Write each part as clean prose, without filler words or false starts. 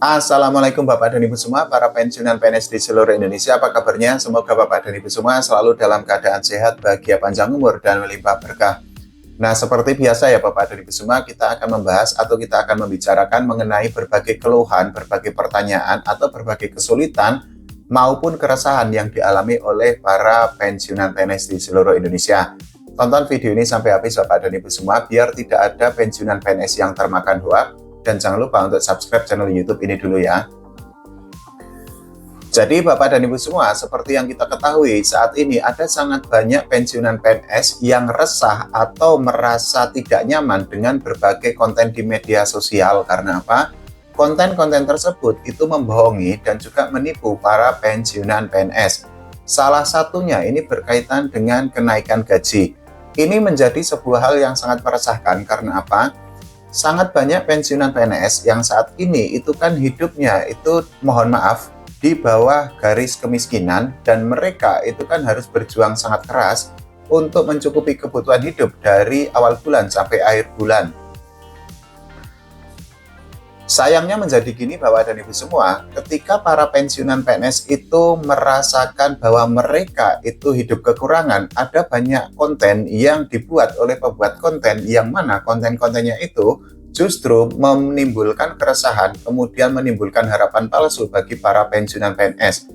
Assalamualaikum Bapak dan Ibu semua, para pensiunan PNS di seluruh Indonesia. Apa kabarnya? Semoga Bapak dan Ibu semua selalu dalam keadaan sehat, bahagia, panjang umur, dan melimpah berkah. Nah, seperti biasa ya Bapak dan Ibu semua, kita akan membahas atau kita akan membicarakan mengenai berbagai keluhan, berbagai pertanyaan, atau berbagai kesulitan maupun keresahan yang dialami oleh para pensiunan PNS di seluruh Indonesia. Tonton video ini sampai habis Bapak dan Ibu semua, biar tidak ada pensiunan PNS yang termakan hoak. Dan jangan lupa untuk subscribe channel YouTube ini dulu ya. Jadi Bapak dan Ibu semua, seperti yang kita ketahui saat ini ada sangat banyak pensiunan PNS yang resah atau merasa tidak nyaman dengan berbagai konten di media sosial. Karena apa? Konten-konten tersebut itu membohongi dan juga menipu para pensiunan PNS. Salah satunya ini berkaitan dengan kenaikan gaji. Ini menjadi sebuah hal yang sangat meresahkan karena apa? Sangat banyak pensiunan PNS yang saat ini itu kan hidupnya itu mohon maaf di bawah garis kemiskinan, dan mereka itu kan harus berjuang sangat keras untuk mencukupi kebutuhan hidup dari awal bulan sampai akhir bulan. Sayangnya menjadi gini Bapak dan Ibu semua, ketika para pensiunan PNS itu merasakan bahwa mereka itu hidup kekurangan, ada banyak konten yang dibuat oleh pembuat konten yang mana konten-kontennya itu justru menimbulkan keresahan, kemudian menimbulkan harapan palsu bagi para pensiunan PNS.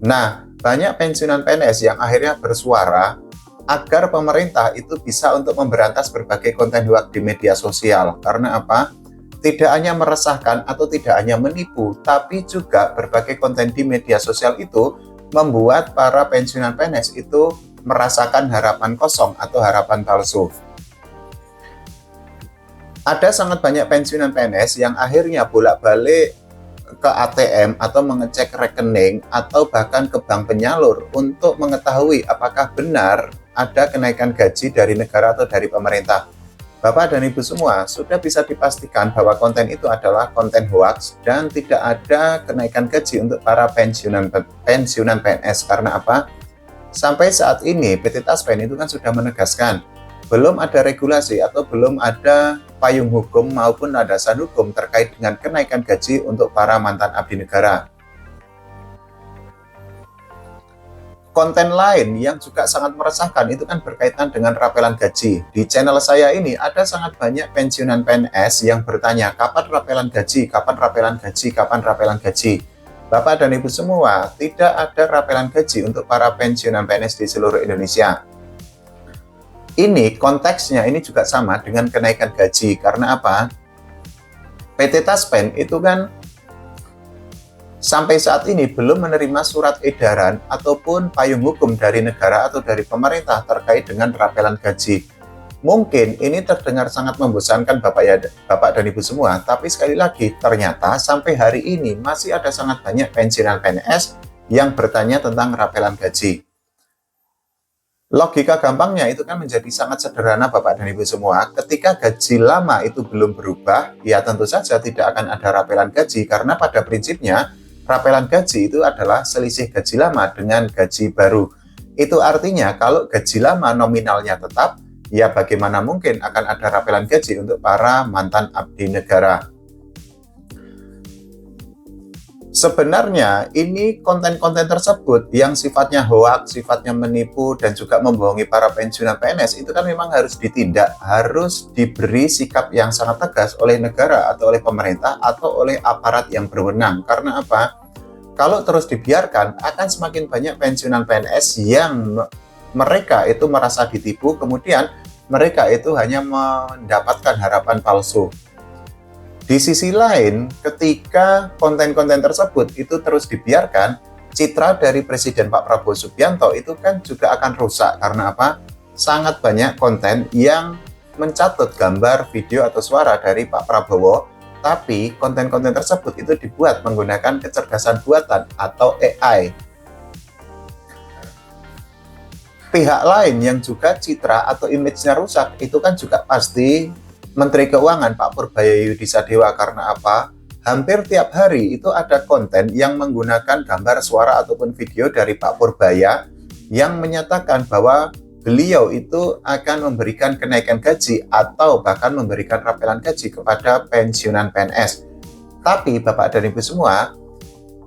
Nah, banyak pensiunan PNS yang akhirnya bersuara agar pemerintah itu bisa untuk memberantas berbagai konten hoax di media sosial. Karena apa? Tidak hanya meresahkan atau tidak hanya menipu, tapi juga berbagai konten di media sosial itu membuat para pensiunan PNS itu merasakan harapan kosong atau harapan palsu. Ada sangat banyak pensiunan PNS yang akhirnya bolak-balik ke ATM atau mengecek rekening atau bahkan ke bank penyalur untuk mengetahui apakah benar ada kenaikan gaji dari negara atau dari pemerintah. Bapak dan Ibu semua, sudah bisa dipastikan bahwa konten itu adalah konten hoax dan tidak ada kenaikan gaji untuk para pensiunan PNS. Karena apa? Sampai saat ini PT Taspen itu kan sudah menegaskan belum ada regulasi atau belum ada payung hukum maupun landasan hukum terkait dengan kenaikan gaji untuk para mantan abdi negara. Konten lain yang juga sangat meresahkan itu kan berkaitan dengan rapelan gaji. Di channel saya ini ada sangat banyak pensiunan PNS yang bertanya, kapan rapelan gaji, kapan rapelan gaji, kapan rapelan gaji. Bapak dan Ibu semua, tidak ada rapelan gaji untuk para pensiunan PNS di seluruh Indonesia. Ini konteksnya ini juga sama dengan kenaikan gaji. Karena apa? PT Taspen itu kan sampai saat ini belum menerima surat edaran ataupun payung hukum dari negara atau dari pemerintah terkait dengan rapelan gaji. Mungkin ini terdengar sangat membosankan Bapak dan Ibu semua, tapi sekali lagi ternyata sampai hari ini masih ada sangat banyak pensiunan PNS yang bertanya tentang rapelan gaji. Logika gampangnya itu kan menjadi sangat sederhana Bapak dan Ibu semua. Ketika gaji lama itu belum berubah, ya tentu saja tidak akan ada rapelan gaji, karena pada prinsipnya rapelan gaji itu adalah selisih gaji lama dengan gaji baru. Itu artinya kalau gaji lama nominalnya tetap, ya bagaimana mungkin akan ada rapelan gaji untuk para mantan abdi negara. Sebenarnya ini konten-konten tersebut yang sifatnya hoax, sifatnya menipu, dan juga membohongi para pensiunan PNS itu kan memang harus ditindak, harus diberi sikap yang sangat tegas oleh negara atau oleh pemerintah atau oleh aparat yang berwenang. Karena apa? Kalau terus dibiarkan, akan semakin banyak pensiunan PNS yang mereka itu merasa ditipu, kemudian mereka itu hanya mendapatkan harapan palsu. Di sisi lain, ketika konten-konten tersebut itu terus dibiarkan, citra dari Presiden Pak Prabowo Subianto itu kan juga akan rusak. Karena apa? Sangat banyak konten yang mencatut gambar, video, atau suara dari Pak Prabowo, tapi konten-konten tersebut itu dibuat menggunakan kecerdasan buatan atau AI. Pihak lain yang juga citra atau image-nya rusak itu kan juga pasti Menteri Keuangan Pak Purbaya Yudisadewa. Karena apa? Hampir tiap hari itu ada konten yang menggunakan gambar, suara, ataupun video dari Pak Purbaya yang menyatakan bahwa beliau itu akan memberikan kenaikan gaji atau bahkan memberikan rapelan gaji kepada pensiunan PNS. Tapi Bapak dan Ibu semua,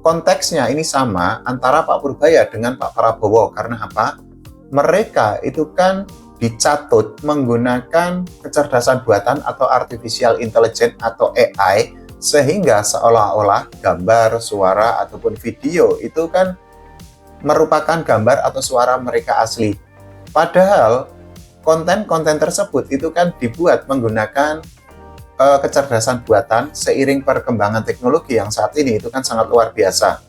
konteksnya ini sama antara Pak Purbaya dengan Pak Prabowo. Karena apa? Mereka itu kan dicatut menggunakan kecerdasan buatan atau artificial intelligence atau AI, sehingga seolah-olah gambar, suara, ataupun video itu kan merupakan gambar atau suara mereka asli. Padahal konten-konten tersebut itu kan dibuat menggunakan kecerdasan buatan seiring perkembangan teknologi yang saat ini itu kan sangat luar biasa.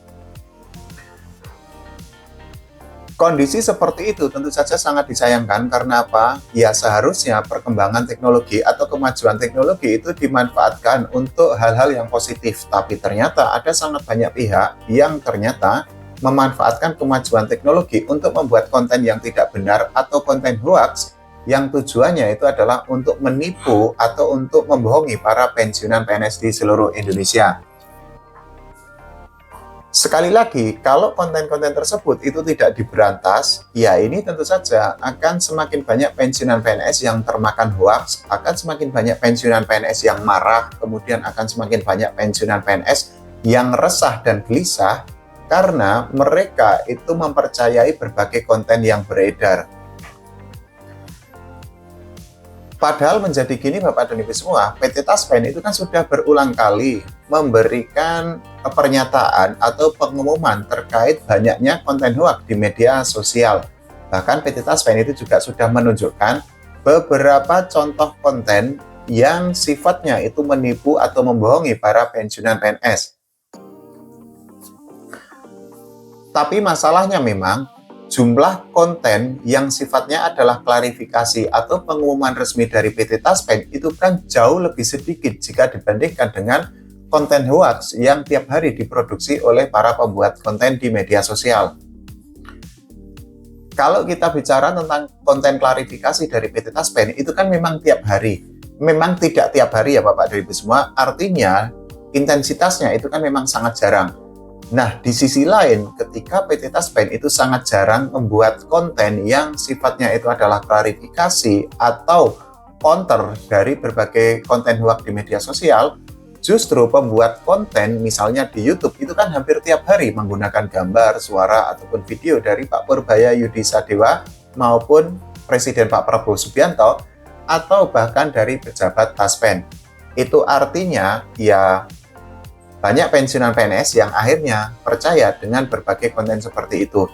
Kondisi seperti itu tentu saja sangat disayangkan. Karena apa? Ya seharusnya perkembangan teknologi atau kemajuan teknologi itu dimanfaatkan untuk hal-hal yang positif. Tapi ternyata ada sangat banyak pihak yang ternyata memanfaatkan kemajuan teknologi untuk membuat konten yang tidak benar atau konten hoax yang tujuannya itu adalah untuk menipu atau untuk membohongi para pensiunan PNS di seluruh Indonesia. Sekali lagi, kalau konten-konten tersebut itu tidak diberantas, ya ini tentu saja akan semakin banyak pensiunan PNS yang termakan hoax, akan semakin banyak pensiunan PNS yang marah, kemudian akan semakin banyak pensiunan PNS yang resah dan gelisah karena mereka itu mempercayai berbagai konten yang beredar. Padahal menjadi gini Bapak dan Ibu semua, PT Taspen itu kan sudah berulang kali memberikan pernyataan atau pengumuman terkait banyaknya konten hoax di media sosial. Bahkan PT Taspen itu juga sudah menunjukkan beberapa contoh konten yang sifatnya itu menipu atau membohongi para pensiunan PNS. Tapi masalahnya memang jumlah konten yang sifatnya adalah klarifikasi atau pengumuman resmi dari PT Taspen itu kan jauh lebih sedikit jika dibandingkan dengan konten hoax yang tiap hari diproduksi oleh para pembuat konten di media sosial. Kalau kita bicara tentang konten klarifikasi dari PT Taspen itu kan memang tiap hari. Memang tidak tiap hari ya Bapak dan Ibu semua, artinya intensitasnya itu kan memang sangat jarang. Nah, di sisi lain, ketika PT Taspen itu sangat jarang membuat konten yang sifatnya itu adalah klarifikasi atau counter dari berbagai konten hoax di media sosial, justru pembuat konten misalnya di YouTube itu kan hampir tiap hari menggunakan gambar, suara, ataupun video dari Pak Purbaya Yudi Sadewa maupun Presiden Pak Prabowo Subianto atau bahkan dari pejabat Taspen. Itu artinya ya banyak pensiunan PNS yang akhirnya percaya dengan berbagai konten seperti itu.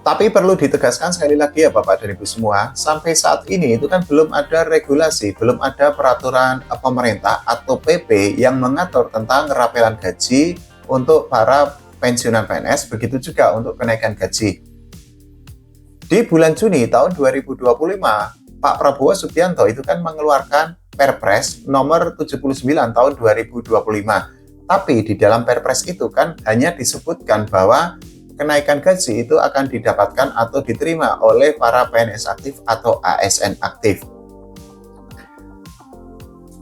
Tapi perlu ditegaskan sekali lagi ya Bapak dan Ibu semua, sampai saat ini itu kan belum ada regulasi, belum ada peraturan pemerintah atau PP yang mengatur tentang rapelan gaji untuk para pensiunan PNS, begitu juga untuk kenaikan gaji. Di bulan Juni tahun 2025, Pak Prabowo Subianto itu kan mengeluarkan Perpres nomor 79 tahun 2025. Tapi di dalam Perpres itu kan hanya disebutkan bahwa kenaikan gaji itu akan didapatkan atau diterima oleh para PNS aktif atau ASN aktif.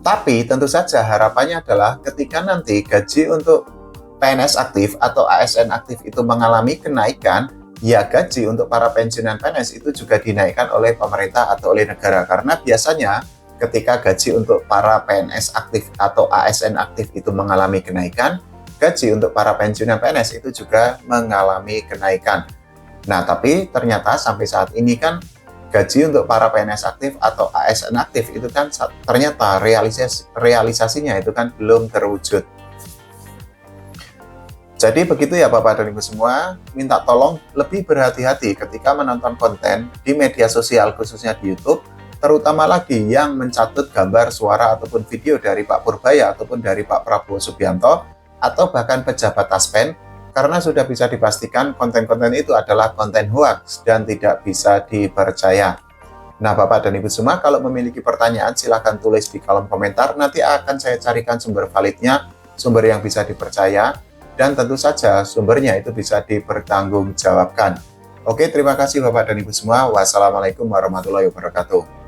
Tapi tentu saja harapannya adalah ketika nanti gaji untuk PNS aktif atau ASN aktif itu mengalami kenaikan, ya gaji untuk para pensiunan PNS itu juga dinaikkan oleh pemerintah atau oleh negara. Karena biasanya ketika gaji untuk para PNS aktif atau ASN aktif itu mengalami kenaikan, gaji untuk para pensiunan PNS itu juga mengalami kenaikan. Nah, tapi ternyata sampai saat ini kan gaji untuk para PNS aktif atau ASN aktif itu kan ternyata realisasinya itu kan belum terwujud. Jadi begitu ya Bapak dan Ibu semua, minta tolong lebih berhati-hati ketika menonton konten di media sosial khususnya di YouTube, terutama lagi yang mencatut gambar, suara, ataupun video dari Pak Purbaya ataupun dari Pak Prabowo Subianto atau bahkan pejabat Taspen, karena sudah bisa dipastikan konten-konten itu adalah konten hoax dan tidak bisa dipercaya. Nah Bapak dan Ibu semua, kalau memiliki pertanyaan silahkan tulis di kolom komentar, nanti akan saya carikan sumber validnya, sumber yang bisa dipercaya, dan tentu saja sumbernya itu bisa dipertanggungjawabkan. Oke, terima kasih Bapak dan Ibu semua. Wassalamualaikum warahmatullahi wabarakatuh.